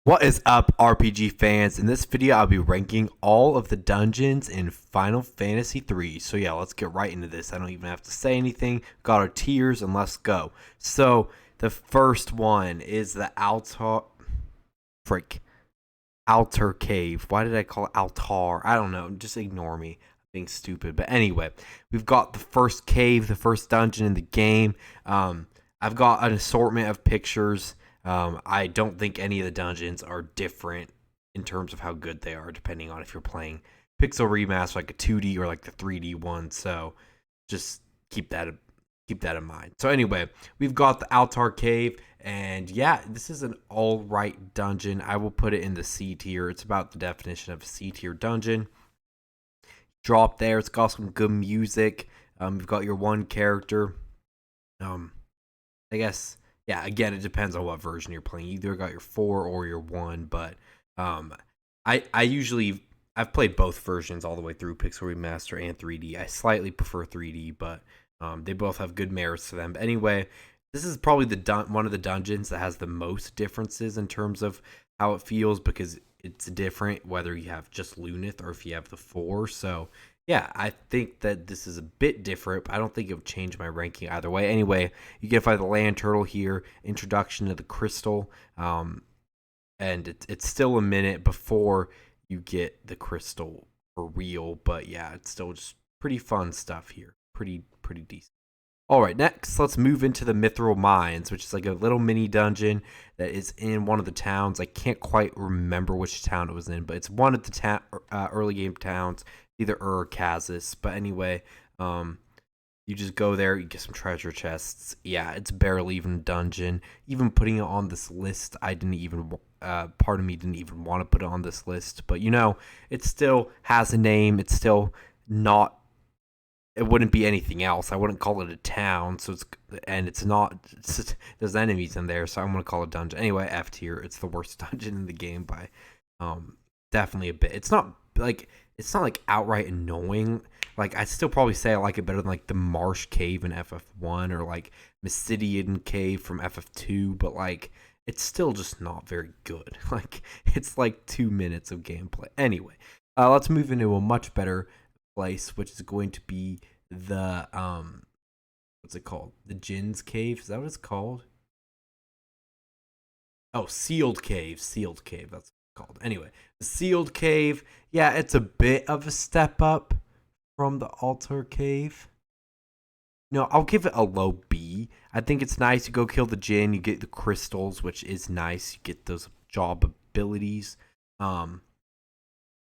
What is up, RPG fans? In this video, I'll be ranking all of the dungeons in Final Fantasy III. So yeah, let's get right into this. I don't even have to say anything. Got our tiers and let's go. So the first one is the Altar Cave. Why did I call it Altar? I don't know. Just ignore me. I'm being stupid. But anyway, we've got the first cave, the first dungeon in the game. I've got an assortment of pictures. I don't think any of the dungeons are different in terms of how good they are, depending on if you're playing Pixel Remaster, like a 2D or like the 3D one. So just keep that in mind. So anyway, we've got the Altar Cave, and yeah, this is an all right dungeon. I will put it in the C tier. It's about the definition of a C tier dungeon. Drop there. It's got some good music. You've got your one character. I guess. Yeah, again, it depends on what version you're playing. You either got your 4 or your 1, but I've played both versions all the way through Pixel Remaster and 3D. I slightly prefer 3D, but they both have good merits to them. But anyway, this is probably one of the dungeons that has the most differences in terms of how it feels, because it's different whether you have just Lunith or if you have the 4. So yeah, I think that this is a bit different, but I don't think it would change my ranking either way. Anyway, you get to find the land turtle here, introduction to the crystal, and it's still a minute before you get the crystal for real, but yeah, it's still just pretty fun stuff here. Pretty decent. All right, next, let's move into the Mythril Mines, which is like a little mini dungeon that is in one of the towns. I can't quite remember which town it was in, but it's one of the early game towns, either or Kazis. But anyway, you just go there, you get some treasure chests. Yeah, it's barely even a dungeon. Even putting it on this list, I didn't even, part of me didn't even want to put it on this list. But you know, it still has a name. It's still not, it wouldn't be anything else. I wouldn't call it a town. So it's not, there's enemies in there, so I'm going to call it dungeon. Anyway, F tier. It's the worst dungeon in the game by definitely a bit. It's not like outright annoying. Like, I'd still probably say I like it better than like the Marsh Cave in FF1 or like Mysidian Cave from FF2, but like it's still just not very good. Like, it's like 2 minutes of gameplay. Anyway, let's move into a much better place, which is going to be the what's it called? The Jin's Cave? Is that what it's called? Oh, Sealed Cave. That's what it's called. Anyway, the Sealed Cave. Yeah, it's a bit of a step up from the Altar Cave. No, I'll give it a low B. I think it's nice. You go kill the Jinn, you get the crystals, which is nice. You get those job abilities.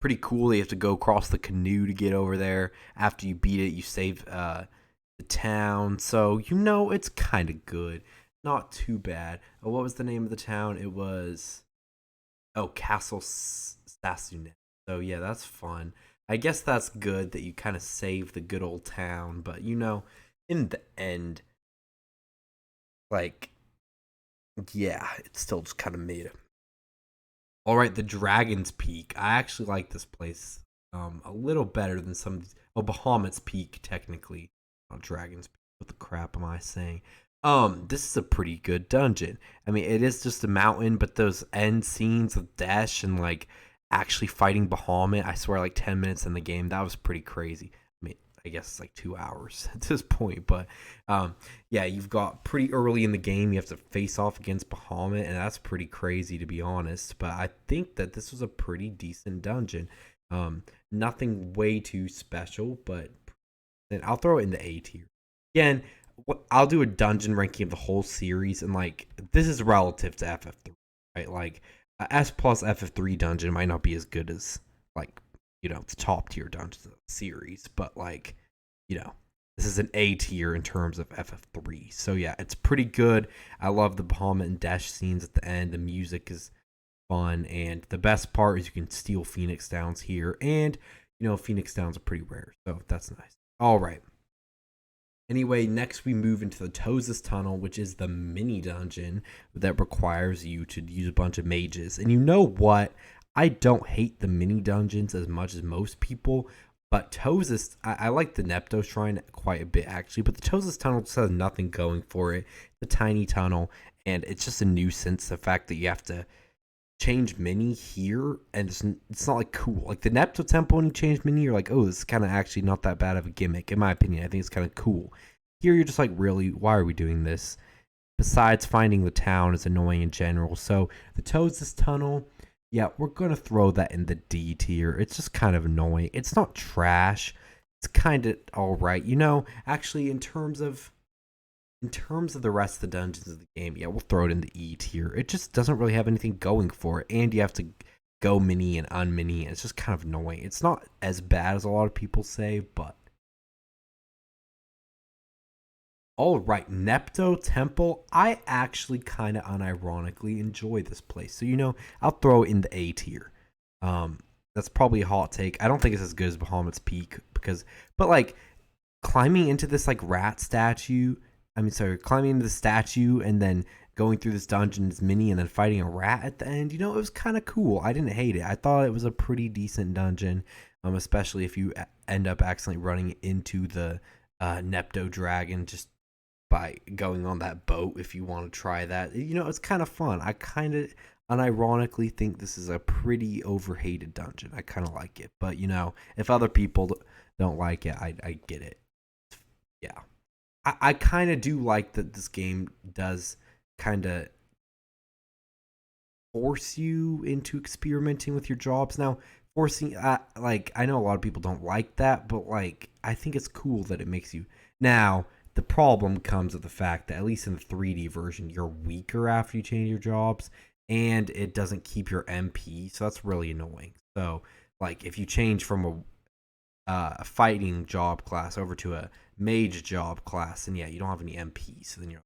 Pretty cool. You have to go across the canoe to get over there. After you beat it, you save the town. So, you know, it's kind of good. Not too bad. Oh, what was the name of the town? It was... Oh, Castle Sassunet. So, yeah, that's fun. I guess that's good that you kind of save the good old town. But, you know, in the end, like, yeah, it's still just kind of made it. All right, the Dragon's Peak. I actually like this place a little better than some... Oh, Bahamut's Peak, technically. Not Dragon's Peak. What the crap am I saying? This is a pretty good dungeon. I mean, it is just a mountain, but those end scenes of Dash and, like, actually fighting Bahamut, I swear, like, 10 minutes in the game, that was pretty crazy. I mean, I guess it's like 2 hours at this point, but yeah, you've got pretty early in the game, you have to face off against Bahamut, and that's pretty crazy, to be honest. But I think that this was a pretty decent dungeon. Nothing way too special, but then I'll throw it in the A tier. Again, I'll do a dungeon ranking of the whole series, and like, this is relative to FF3, right? Like, a S plus FF3 dungeon might not be as good as, like, you know, the top tier dungeons of the series, but like, you know, this is an A tier in terms of FF3. So yeah, it's pretty good. I love the Bahamut and Dash scenes at the end. The music is fun, and the best part is you can steal Phoenix Downs here, and you know, Phoenix Downs are pretty rare, so that's nice. All right. Anyway, next we move into the Tozus Tunnel, which is the mini dungeon that requires you to use a bunch of mages. And you know what? I don't hate the mini dungeons as much as most people, but Tozus, I like the Nepto Shrine quite a bit, actually, but the Tozus Tunnel just has nothing going for it. It's a tiny tunnel, and it's just a nuisance, the fact that you have to change mini here, and it's not like cool. Like the Nepto Temple, when you change mini, you're like, oh, this is kind of actually not that bad of a gimmick, in my opinion. I think it's kind of cool. Here, you're just like, really, why are we doing this? Besides, finding the town is annoying in general. So the Tozus Tunnel, yeah, we're gonna throw that in the D tier. It's just kind of annoying. It's not trash. It's kind of all right. Actually, in terms of the rest of the dungeons of the game, yeah, we'll throw it in the E tier. It just doesn't really have anything going for it, and you have to go mini and unmini. It's just kind of annoying. It's not as bad as a lot of people say, but all right, Nepto Temple. I actually kind of unironically enjoy this place, so I'll throw it in the A tier. That's probably a hot take. I don't think it's as good as Bahamut's Peak but like climbing into this like rat statue. Climbing into the statue and then going through this dungeon's mini and then fighting a rat at the end. It was kind of cool. I didn't hate it. I thought it was a pretty decent dungeon, especially if you end up accidentally running into the Nepto Dragon just by going on that boat. If you want to try that, it's kind of fun. I kind of unironically think this is a pretty overhated dungeon. I kind of like it, but if other people don't like it, I get it. Yeah. I kind of do like that this game does kind of force you into experimenting with your jobs. Now, forcing, I know a lot of people don't like that, but I think it's cool that it makes you. Now, the problem comes with the fact that at least in the 3D version, you're weaker after you change your jobs, and it doesn't keep your MP, so that's really annoying. So, if you change from a fighting job class over to a mage job class, and yeah, you don't have any MP, so then you're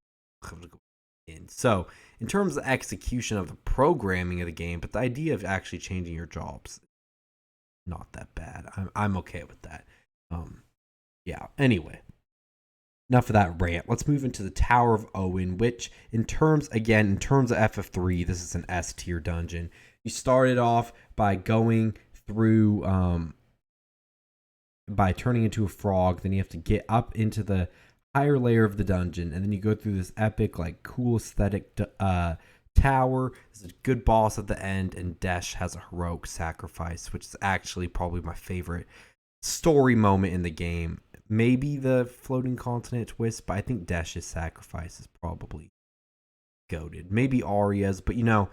able to go in. So in terms of the execution of the programming of the game, but the idea of actually changing your jobs, not that bad. I'm okay with that. Yeah. Anyway, enough of that rant. Let's move into the Tower of Owen, which in terms of FF3, this is an S tier dungeon. You started off by going through by turning into a frog, then you have to get up into the higher layer of the dungeon, and then you go through this epic, cool aesthetic tower. There's a good boss at the end, and Desh has a heroic sacrifice, which is actually probably my favorite story moment in the game. Maybe the floating continent twist, but I think Desh's sacrifice is probably goated. Maybe Arya's, but not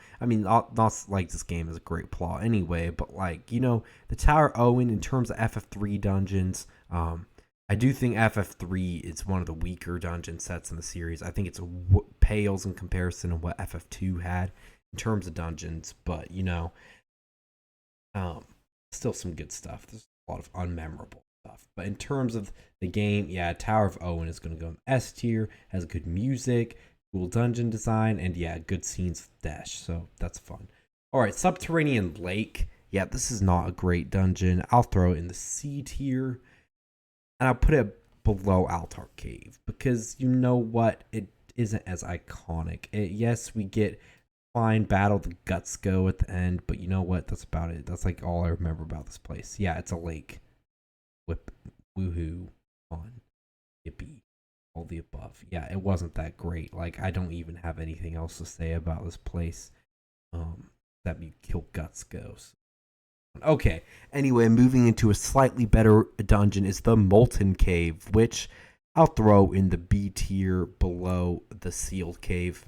like this game is a great plot anyway, but the Tower Owen in terms of FF3 dungeons, I do think FF3 is one of the weaker dungeon sets in the series. I think it's pales in comparison to what FF2 had in terms of dungeons, but still some good stuff. There's a lot of unmemorable stuff, but in terms of the game, yeah, Tower of Owen is going to go in S tier. Has good music, cool dungeon design, and yeah, good scenes with Dash, so that's fun. All right, Subterranean Lake. Yeah, this is not a great dungeon. I'll throw it in the C tier, and I'll put it below Altar Cave because you know what? It isn't as iconic. Yes, we get fine battle the guts go at the end, but you know what? That's about it. That's all I remember about this place. Yeah, it's a lake. Whip, woohoo, fun, yippee. All the above. Yeah, it wasn't that great. I don't even have anything else to say about this place. That you kill guts goes. Okay. Anyway, moving into a slightly better dungeon is the Molten Cave, which I'll throw in the B tier below the Sealed Cave.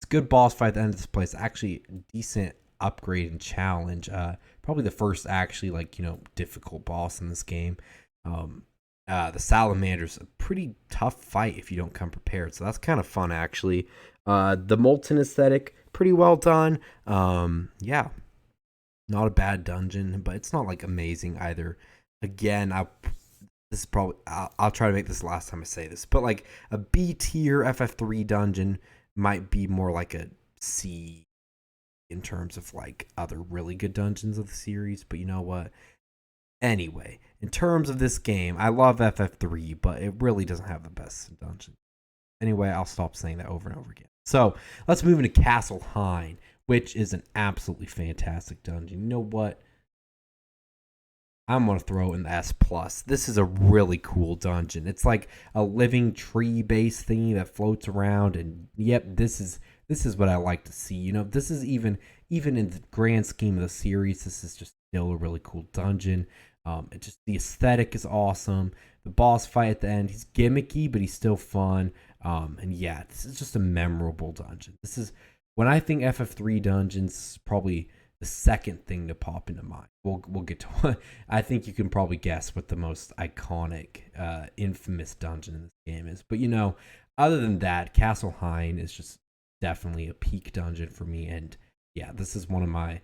It's a good boss fight at the end of this place. Actually, decent upgrade and challenge. Probably the first actually difficult boss in this game. The Salamander's a pretty tough fight if you don't come prepared, so that's kind of fun actually. The Molten aesthetic, pretty well done. Yeah, not a bad dungeon, but it's not amazing either. Again, I'll try to make this the last time I say this, but a B tier FF3 dungeon might be more like a C in terms of other really good dungeons of the series, but you know what? Anyway, in terms of this game, I love FF3, but it really doesn't have the best dungeon. Anyway, I'll stop saying that over and over again. So let's move into Castle Hein, which is an absolutely fantastic dungeon. You know what? I'm going to throw in the S+. This is a really cool dungeon. It's like a living tree-based thingy that floats around, and yep, this is this is what I like to see. This is even in the grand scheme of the series, this is just still a really cool dungeon. It just the aesthetic is awesome. The boss fight at the end, he's gimmicky, but he's still fun. And yeah, this is just a memorable dungeon. This is when I think FF3 dungeons, probably the second thing to pop into mind. We'll get to what I think you can probably guess what the most iconic, infamous dungeon in this game is. But other than that, Castle Hein is just definitely a peak dungeon for me. And yeah, this is one of my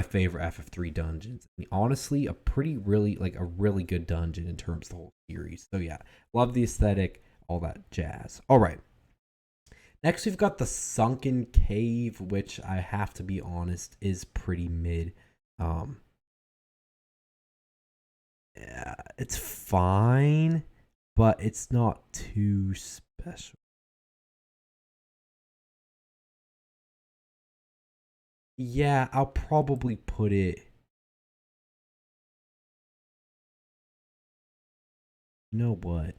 favorite FF3 dungeons. I mean, honestly, a really good dungeon in terms of the whole series. So yeah, love the aesthetic, all that jazz. All right. Next, we've got the Sunken Cave, which I have to be honest is pretty mid. Yeah, it's fine, but it's not too special. Yeah, I'll probably put it. You know what?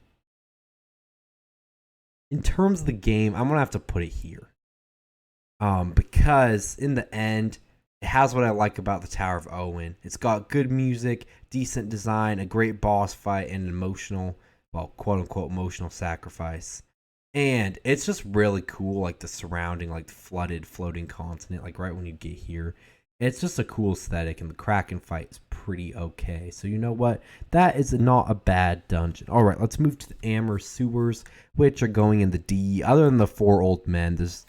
In terms of the game, I'm gonna have to put it here. Because in the end, it has what I like about the Tower of Owen. It's got good music, decent design, a great boss fight, and an emotional, well, quote unquote, emotional sacrifice. And it's just really cool, like the surrounding, like flooded, floating continent, like right when you get here. It's just a cool aesthetic, and the Kraken fight is pretty okay. So you know what? That is not a bad dungeon. All right, let's move to the Amur Sewers, which are going in the D. Other than the four old men, this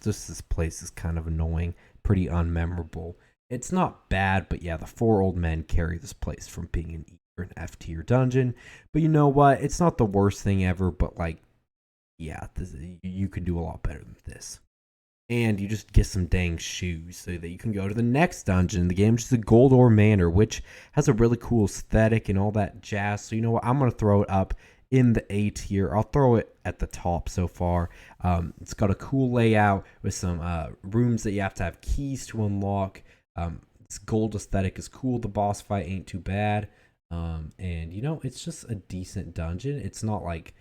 place is kind of annoying, pretty unmemorable. It's not bad, but yeah, the four old men carry this place from being an E or an F tier dungeon. But you know what? It's not the worst thing ever, but like, yeah, you can do a lot better than this. And you just get some dang shoes so that you can go to the next dungeon in the game, which is the Goldor Manor, which has a really cool aesthetic and all that jazz. So you know what? I'm going to throw it up in the A tier. I'll throw it at the top so far. It's got a cool layout with some rooms that you have to have keys to unlock. This gold aesthetic is cool. The boss fight ain't too bad. And it's just a decent dungeon. It's not like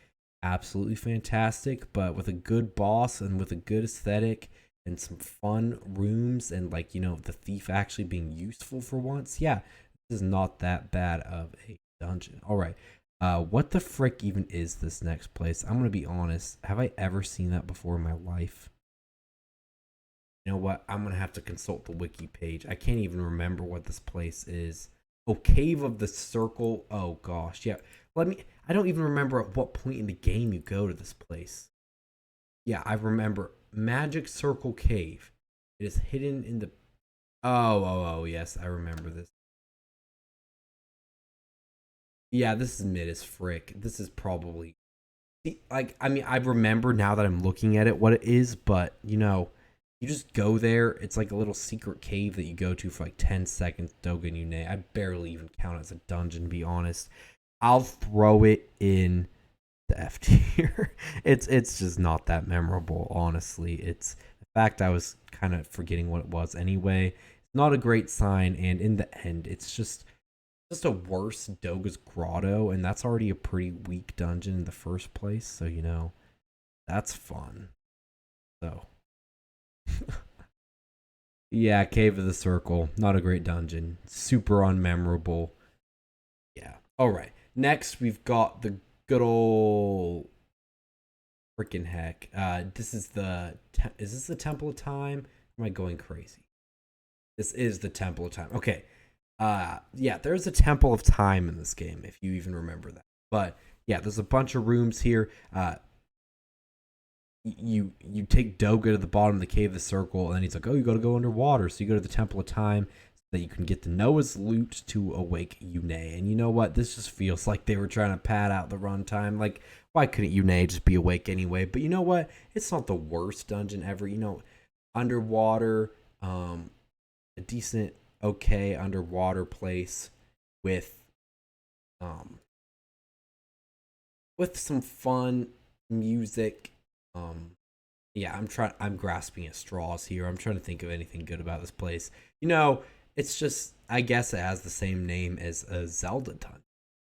absolutely fantastic, but with a good boss and with a good aesthetic and some fun rooms and the thief actually being useful for once, yeah, this is not that bad of a dungeon. All right, what the frick even is this next place? I'm gonna be honest, have I ever seen that before in my life? You know what, I'm gonna have to consult the wiki page. I can't even remember what this place is. Oh, Cave of the Circle. Oh gosh, yeah. I don't even remember at what point in the game you go to this place. Yeah, I remember Magic Circle Cave. It is hidden in the. Oh, yes, I remember this. Yeah, this is mid as frick. This is probably. I mean, I remember now that I'm looking at it what it is, but you just go there. It's like a little secret cave that you go to for like 10 seconds. Doga and Une. I barely even count it as a dungeon, to be honest. I'll throw it in the F tier. It's just not that memorable, honestly. It's the fact I was kind of forgetting what it was anyway. It's not a great sign, and in the end, it's just a worse Doga's Grotto, and that's already a pretty weak dungeon in the first place. So that's fun. So yeah, Cave of the Circle, not a great dungeon, super unmemorable. Yeah. All right. Next, we've got the good old freaking heck. This is is this the Temple of Time? Am I going crazy? This is the Temple of Time. Okay. Yeah, there's a Temple of Time in this game, if you even remember that. But yeah, there's a bunch of rooms here. You take Doga to the bottom of the Cave of the Circle, and then he's like, oh, you got to go underwater. So you go to the Temple of Time that you can get the Noah's loot to awake Une. And you know what? This just feels like they were trying to pad out the runtime. Like, why couldn't Une just be awake anyway? But you know what? It's not the worst dungeon ever. Underwater, a decent, okay underwater place with some fun music. Yeah, I'm grasping at straws here. I'm trying to think of anything good about this place. It's just, I guess it has the same name as a Zelda dungeon.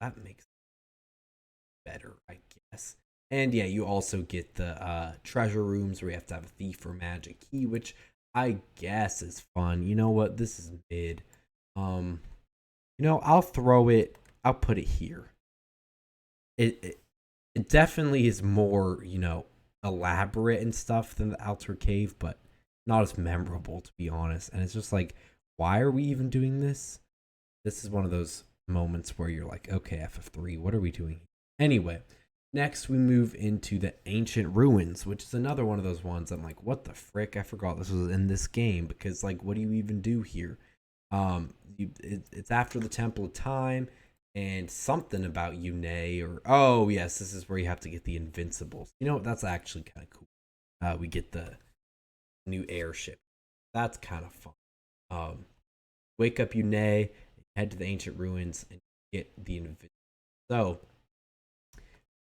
That makes it better, I guess. And yeah, you also get the treasure rooms where you have to have a thief or magic key, which I guess is fun. You know what? This is mid. Um, I'll throw it. I'll put it here. It definitely is more, elaborate and stuff than the Outer Cave, but not as memorable, to be honest. And it's just like, why are we even doing this? This is one of those moments where you're like, okay, FF3, what are we doing? Anyway, next we move into the Ancient Ruins, which is another one of those ones I'm like, what the frick? I forgot this was in this game, because like, what do you even do here? It's after the Temple of Time, and something about Une, or oh yes, this is where you have to get the Invincibles. That's actually kind of cool. We get the new airship. That's kind of fun. Wake up Une, head to the Ancient Ruins, and get the Invincibles. So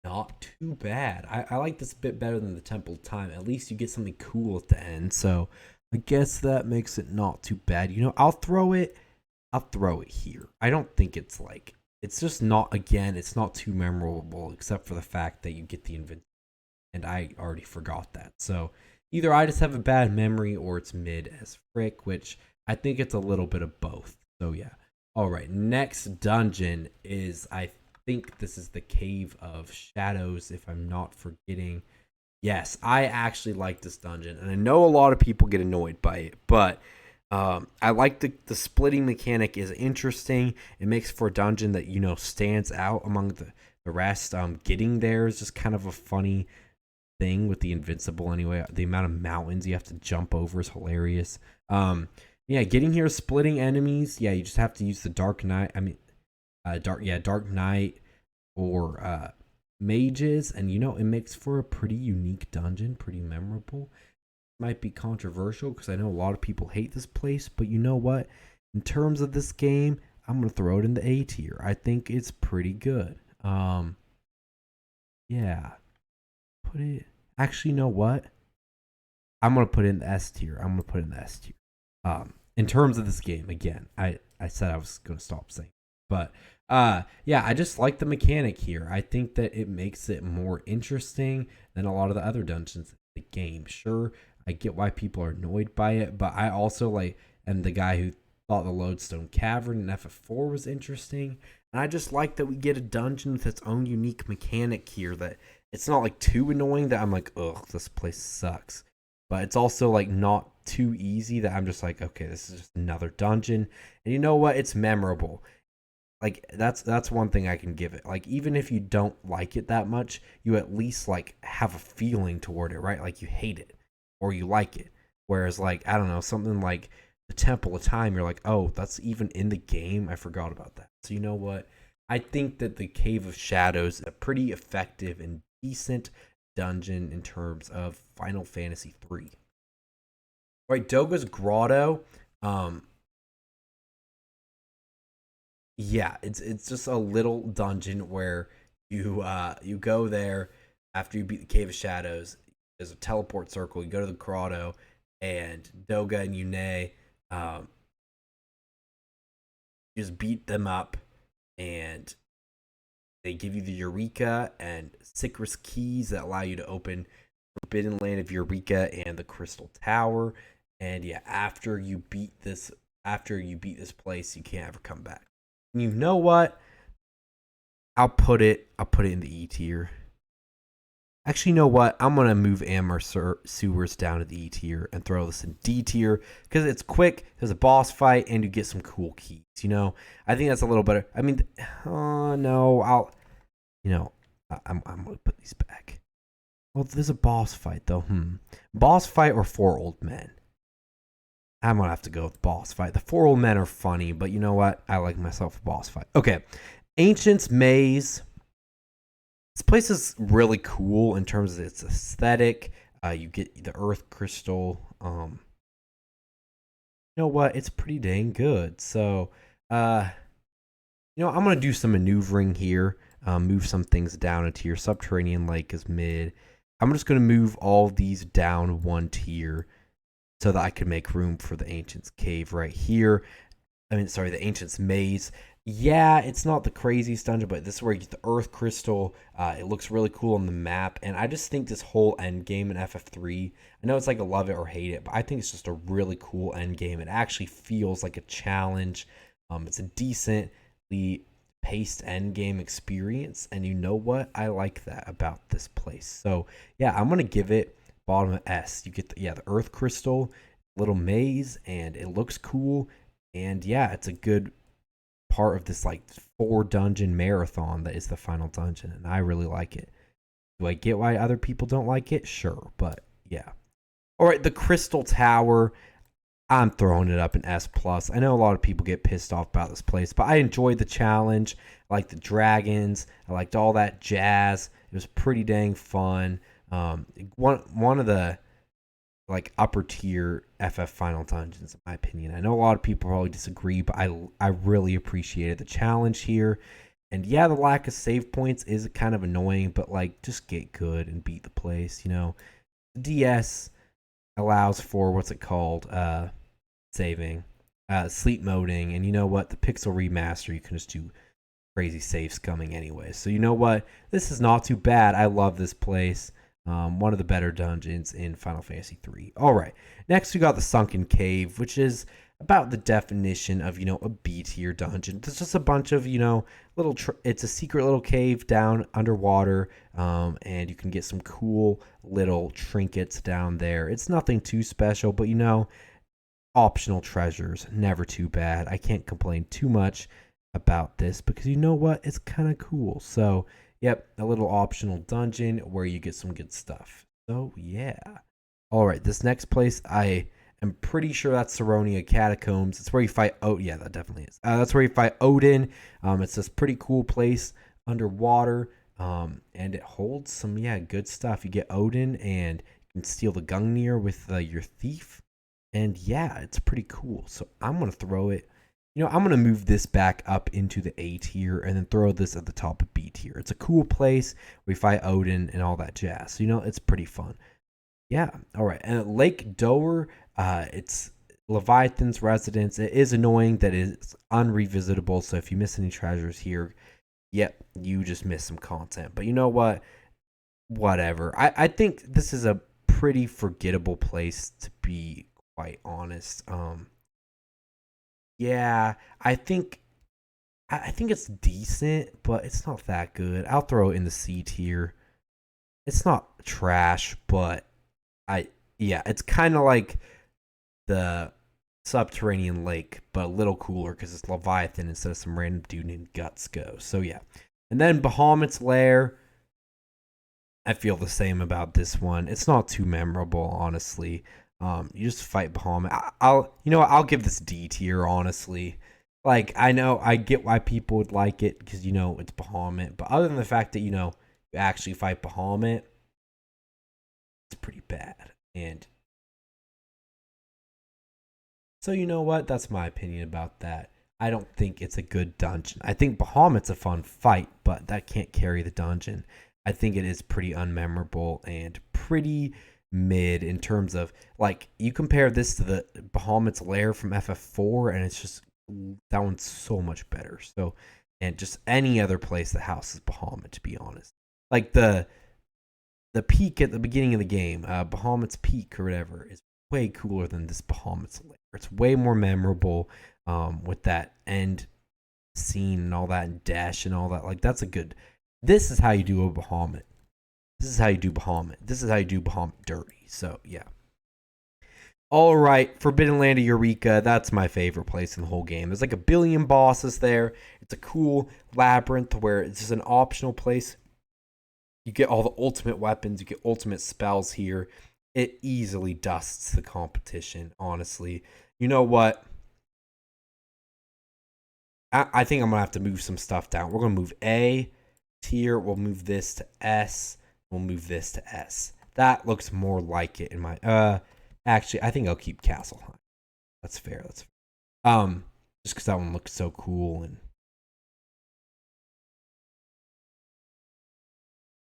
not too bad. I like this a bit better than the Temple of Time. At least you get something cool at the end. So I guess that makes it not too bad. I'll throw it here. I don't think it's like, it's just not, again, it's not too memorable except for the fact that you get the Invincible. And I already forgot that. So either I just have a bad memory or it's mid as frick, which I think it's a little bit of both. So yeah. All right, next dungeon is, I think this is the Cave of Shadows, if I'm not forgetting. Yes, I actually like this dungeon, and I know a lot of people get annoyed by it, but I like the splitting mechanic is interesting. It makes for a dungeon that, stands out among the rest. Getting there is just kind of a funny thing with the Invincible anyway. The amount of mountains you have to jump over is hilarious. Yeah, getting here, splitting enemies. Yeah, you just have to use the Dark Knight. Dark Knight or mages, and it makes for a pretty unique dungeon, pretty memorable. Might be controversial because I know a lot of people hate this place, but you know what? In terms of this game, I'm gonna throw it in the A tier. I think it's pretty good. Yeah, put it. Actually, you know what? I'm gonna put it in the S tier. In terms of this game, again, I said I was gonna stop saying, but yeah, I just like the mechanic here. I think that it makes it more interesting than a lot of the other dungeons in the game. Sure, I get why people are annoyed by it, but I also am the guy who thought the Lodestone Cavern in FF4 was interesting. And I just like that we get a dungeon with its own unique mechanic here, that it's not like too annoying that I'm like, ugh, this place sucks. But it's also like not too easy that I'm just like, okay, this is just another dungeon. And you know what? It's memorable. Like that's one thing I can give it. Like, even if you don't like it that much, you at least like have a feeling toward it, right? Like you hate it or you like it. Whereas like, I don't know, something like the Temple of Time, you're like, oh, that's even in the game. I forgot about that. So you know what? I think that the Cave of Shadows is a pretty effective and decent dungeon in terms of Final Fantasy 3. All right, Doga's Grotto. Yeah, it's just a little dungeon where you go there after you beat the Cave of Shadows. There's a teleport circle. You go to the grotto, and Doga and Une, you just beat them up, and they give you the Eureka and Sycris keys that allow you to open Forbidden Land of Eureka and the Crystal Tower. And yeah, after you beat this place, you can't ever come back. And you know what? I'll put it in the E tier. Actually, you know what? I'm gonna move Amur Sewers down to the E tier and throw this in D tier because it's quick. There's a boss fight and you get some cool keys. I think that's a little better. I mean, no, I'm gonna put these back. Well, there's a boss fight though. Boss fight or 4 old men? I'm gonna have to go with boss fight. The 4 old men are funny, but you know what? I like myself a boss fight. Okay, Ancient's Maze. This place is really cool in terms of its aesthetic. You get the Earth Crystal. You know what? It's pretty dang good. So, I'm gonna do some maneuvering here. Move some things down a tier. Subterranean Lake is mid. I'm just gonna move all these down 1 tier so that I can make room for the Ancient's Cave right here. The Ancient's Maze. Yeah, it's not the craziest dungeon, but this is where you get the Earth Crystal. It looks really cool on the map, and I just think this whole end game in FF3. I know it's like a love it or hate it, but I think it's just a really cool end game. It actually feels like a challenge. It's a decently paced end game experience, and you know what? I like that about this place. So yeah, I'm gonna give it bottom of S. You get the Earth Crystal, little maze, and it looks cool. And yeah, it's a good part of this like 4 dungeon marathon that is the final dungeon, and I really like it. Do I get why other people don't like it? Sure, but yeah. All right, the Crystal Tower. I'm throwing it up in S plus. I know a lot of people get pissed off about this place, but I enjoyed the challenge. I liked the dragons. I liked all that jazz. It was pretty dang fun. One of the like upper tier FF Final Dungeons, in my opinion. I know a lot of people probably disagree, but I really appreciated the challenge here. And yeah, the lack of save points is kind of annoying, but like just get good and beat the place. You know, the DS allows for what's it called, saving, sleep moding, and you know what? The Pixel remaster, you can just do crazy save scumming anyway. So you know what? This is not too bad. I love this place. One of the better dungeons in Final Fantasy III. All right, next we got the Sunken Cave, which is about the definition of, you know, a B tier dungeon. It's just a bunch of, you know, little. It's a secret little cave down underwater, and you can get some cool little trinkets down there. It's nothing too special, but you know, optional treasures, never too bad. I can't complain too much about this because you know what? It's kind of cool. So yep, a little optional dungeon where you get some good stuff. So yeah. All right, this next place, I am pretty sure that's Saronia Catacombs. It's where you fight. Oh yeah, that definitely is. That's where you fight Odin. It's this pretty cool place underwater, and it holds some good stuff. You get Odin, and you can steal the Gungnir with your thief, and yeah, it's pretty cool. So I'm gonna throw it. You know, I'm going to move this back up into the A tier and then throw this at the top of B tier. It's a cool place. We fight Odin and all that jazz. So, you know, it's pretty fun. Yeah. All right. And Lake Dohr, it's Leviathan's residence. It is annoying that it's unrevisitable. So if you miss any treasures here, yep, you just miss some content. But you know what? Whatever. I think this is a pretty forgettable place, to be quite honest. Yeah, I think it's decent, but it's not that good. I'll throw it in the C tier. It's not trash, but it's kind of like the Subterranean Lake, but a little cooler because it's Leviathan instead of some random dude named Guts Go. So yeah, and then Bahamut's Lair. I feel the same about this one. It's not too memorable, honestly. You just fight Bahamut. I'll give this D tier, honestly. Like, I know I get why people would like it because, you know, it's Bahamut, but other than the fact that, you know, you actually fight Bahamut, it's pretty bad. And so, you know what? That's my opinion about that. I don't think it's a good dungeon. I think Bahamut's a fun fight, but that can't carry the dungeon. I think it is pretty unmemorable and pretty mid in terms of, like, you compare this to the Bahamut's Lair from FF4 and it's just, that one's so much better. So, and just any other place that houses Bahamut, to be honest, like the peak at the beginning of the game, Bahamut's Peak or whatever, is way cooler than this Bahamut's Lair. It's way more memorable, with that end scene and all that, and dash and all that. Like, that's a good. This is how you do a Bahamut. This is how you do Bahamut. This is how you do Bahamut dirty. So, yeah. All right, Forbidden Land of Eureka. That's my favorite place in the whole game. There's like a billion bosses there. It's a cool labyrinth where it's just an optional place. You get all the ultimate weapons. You get ultimate spells here. It easily dusts the competition, honestly. You know what? I think I'm going to have to move some stuff down. We're going to move A tier. We'll move this to S. We'll move this to S. That looks more like it in my... Actually, I think I'll keep Castle Hein. That's fair. That's fair. Just because that one looks so cool. And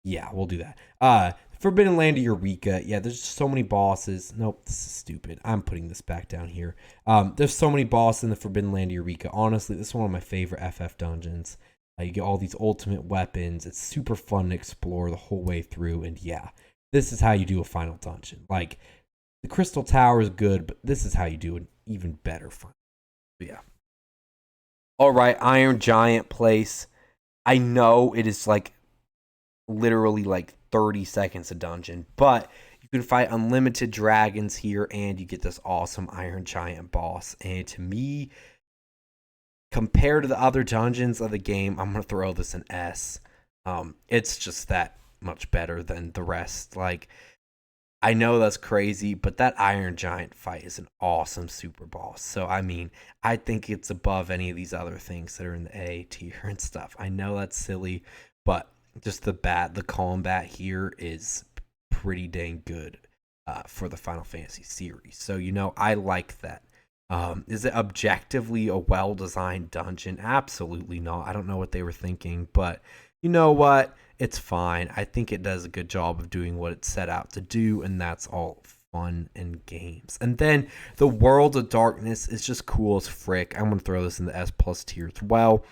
yeah, we'll do that. Forbidden Land of Eureka. Yeah, there's just so many bosses. Nope, this is stupid. I'm putting this back down here. There's so many bosses in the Forbidden Land of Eureka. Honestly, this is one of my favorite FF dungeons. You get all these ultimate weapons. It's super fun to explore the whole way through. And yeah, this is how you do a final dungeon. Like, the Crystal Tower is good, but this is how you do an even better final. Yeah. All right, Iron Giant Place. I know it is like literally like 30 seconds a dungeon, but you can fight unlimited dragons here, and you get this awesome Iron Giant boss. And to me, compared to the other dungeons of the game, I'm gonna throw this an S. It's just that much better than the rest. Like, I know that's crazy, but that Iron Giant fight is an awesome super boss. So, I mean, I think it's above any of these other things that are in the A tier and stuff. I know that's silly, but just the combat here is pretty dang good for the Final Fantasy series. So, I like that. Is it objectively a well-designed dungeon? Absolutely not. I don't know what they were thinking, but you know what? It's fine. I think it does a good job of doing what it set out to do, and that's all fun and games. And then the World of Darkness is just cool as frick. I'm going to throw this in the S+ tier as well.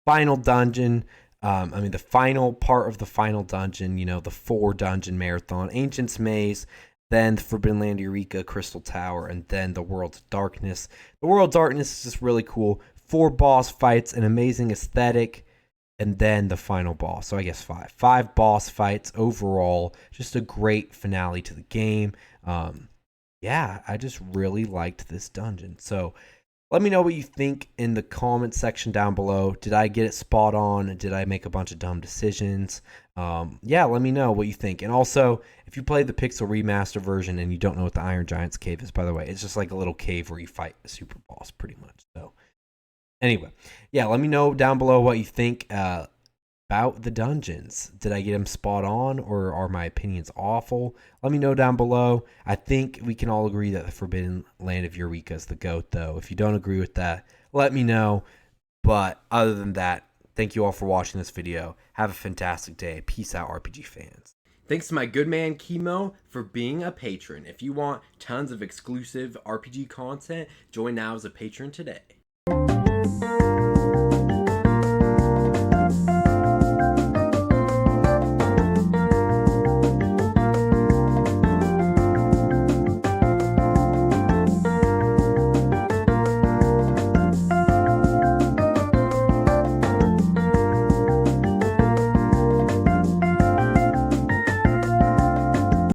Final dungeon. The final part of the final dungeon, the 4-dungeon marathon. Ancient's Maze, then the Forbidden Land Eureka, Crystal Tower, and then the World of Darkness. The World of Darkness is just really cool. 4 boss fights, an amazing aesthetic, and then the final boss. So I guess 5. 5 boss fights overall. Just a great finale to the game. Yeah, I just really liked this dungeon. So let me know what you think in the comment section down below. Did I get it spot on? Did I make a bunch of dumb decisions? Yeah, let me know what you think. And also, if you played the Pixel Remaster version and you don't know what the Iron Giant's Cave is, by the way, it's just like a little cave where you fight a super boss, pretty much. So anyway, yeah, let me know down below what you think about the dungeons. Did I get them spot on, or are my opinions awful? Let me know down below. I think we can all agree that the Forbidden Land of Eureka is the GOAT, though. If you don't agree with that, let me know. But other than that, thank you all for watching this video. Have a fantastic day. Peace out, RPG fans. Thanks to my good man Chemo for being a patron. If you want tons of exclusive RPG content, join now as a patron today.